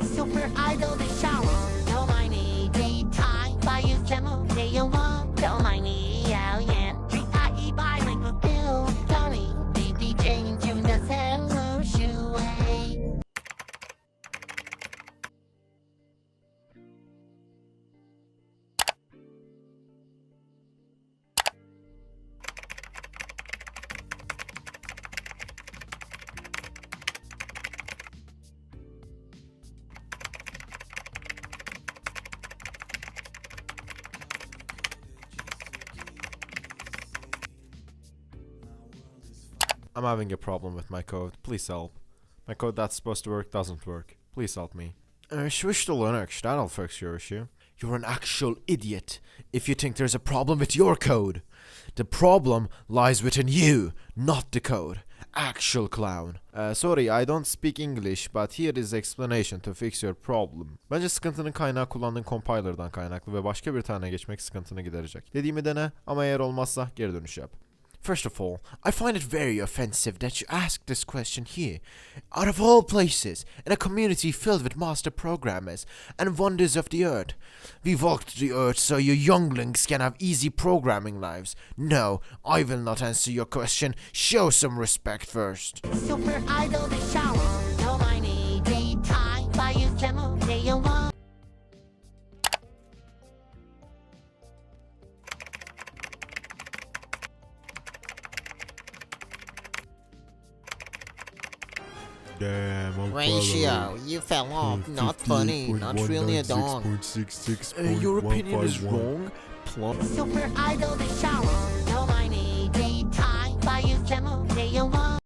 Super idol the shower. Don't mind me, daytime. By you, demo, day you want. Don't mind me, yeah, yeah. Treat I by like a bill. Tony, baby, change you the hello shoe way. I'm having a problem with my code. Please help. My code that's supposed to work doesn't work. Please help me. Switch to Linux. That'll fix your issue. You're an actual idiot if you think there's a problem with your code. The problem lies within you, not the code. Actual clown. Sorry, I don't speak English, but here is the explanation to fix your problem. Bence sıkıntının kaynağı kullandığın compiler'dan kaynaklı ve başka bir tane geçmek sıkıntını giderecek. Dediğimi dene ama eğer olmazsa geri dönüş yap. First of all, I find it very offensive that you ask this question here, out of all places, in a community filled with master programmers and wonders of the earth. We walked the earth so you younglings can have easy programming lives. No, I will not answer your question. Show some respect first. Super idol the shower. Don't mind me, daytime. By you, demo, day you want. Damn, Ratio, you fell off. Not funny, not really a dog. Your opinion is wrong. Super idol the shower. Don't mind me, daytime. By you, demo, day you want.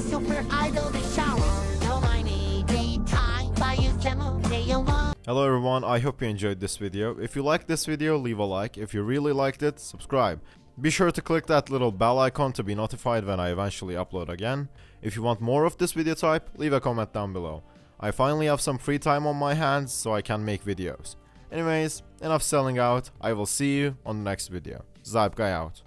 Super idol the shower. Don't mind me, daytime. By you, demo, day you want. Hello everyone, I hope you enjoyed this video. If you liked this video, leave a like. If you really liked it, subscribe. Be sure to click that little bell icon to be notified when I eventually upload again. If you want more of this video type, leave a comment down below. I finally have some free time on my hands, so I can make videos. Anyways, enough selling out. I will see you on the next video. zyapguy out.